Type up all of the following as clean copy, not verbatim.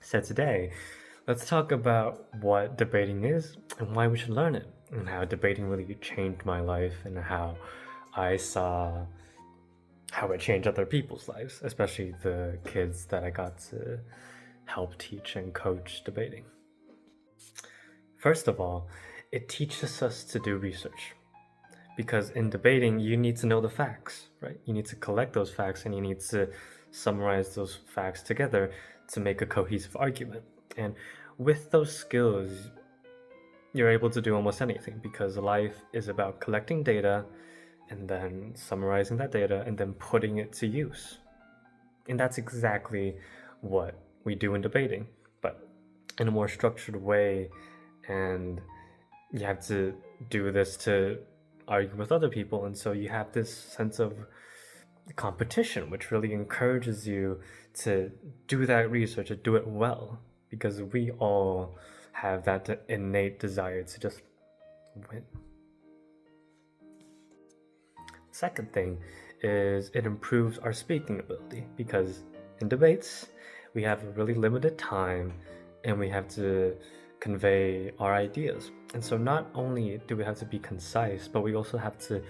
So today, let's talk about what debating is and why we should learn it, and how debating really changed my life and how I saw how it changed other people's lives, especially the kids that I got to help teach and coach debating. First of all, it teaches us to do research because in debating, you need to know the facts, right? You need to collect those facts and you need to summarize those facts together to make a cohesive argument. And with those skills, you're able to do almost anything because life is about collecting data and then summarizing that data and then putting it to use. And that's exactly what we do in debating, but in a more structured way. And you have to do this to argue with other people. And so you have this sense of competition, which really encourages you to do that research, to do it well, because we all have that innate desire to just win. Second thing is it improves our speaking ability because in debates, we have a really limited time and we have to convey our ideas. And so not only do we have to be concise, but we also have to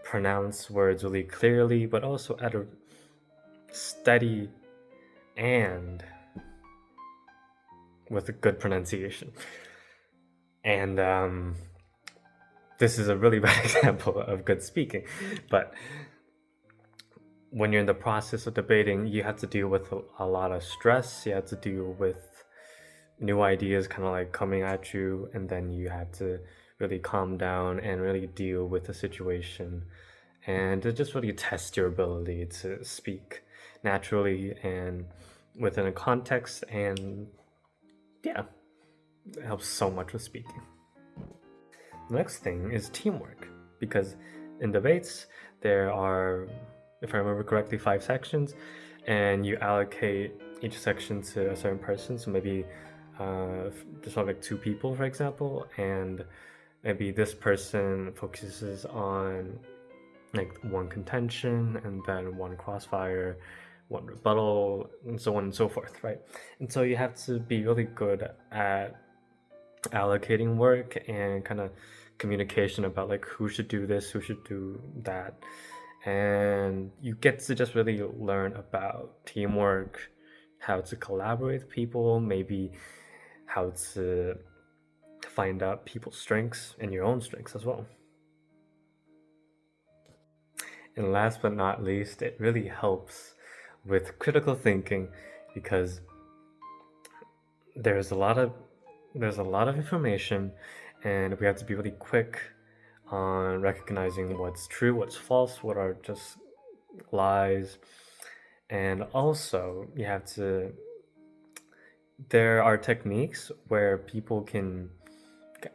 pronounce words really clearly, but also at a steady and with a good pronunciation. And this is a really bad example of good speaking, but when you're in the process of debating, you have to deal with a lot of stress. You have to deal with new ideas kind of like coming at you, and then you have to really calm down and really deal with the situation and to just really test your ability to speak naturally and within a context. And yeah, it helps so much with speaking. The next thing is teamwork, because in debates, there are, if I remember correctly, 5 sections, and you allocate each section to a certain person. So maybe just like 2 people, for example, and maybe this person focuses on like one contention and then one crossfire, one rebuttal, and so on and so forth, right? And so you have to be really good at allocating work and kind of communication about like who should do this, who should do that. And you get to just really learn about teamwork, how to collaborate with people, maybe how to find out people's strengths and your own strengths as well. And last but not least, it really helps with critical thinking because there's a lot of information and we have to be really quick on recognizing what's true, what's false, what are just lies. And also you have to, there are techniques where people can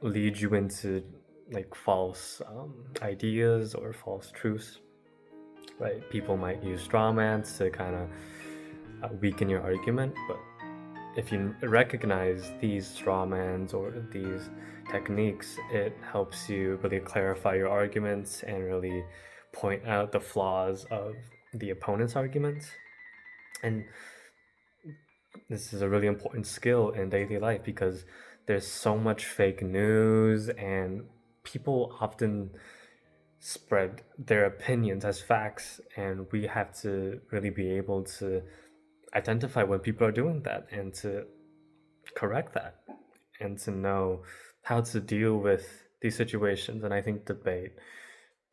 lead you into like false ideas or false truths, right? People might use straw mans to kind of weaken your argument, but if you recognize these straw mans or these techniques, it helps you really clarify your arguments and really point out the flaws of the opponent's arguments. And this is a really important skill in daily life because there's so much fake news and people often spread their opinions as facts, and we have to really be able to identify when people are doing that and to correct that and to know how to deal with these situations. And I think debate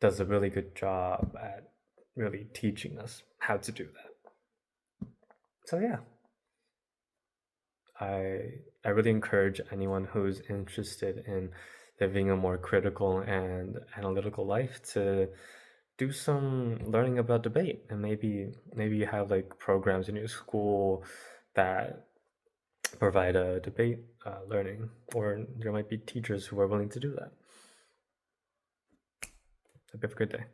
does a really good job at really teaching us how to do that. So yeah, I really encourage anyone who's interested in living a more critical and analytical life to do some learning about debate. And maybe you have like programs in your school that provide a debate learning, or there might be teachers who are willing to do that. Hope you have a good day.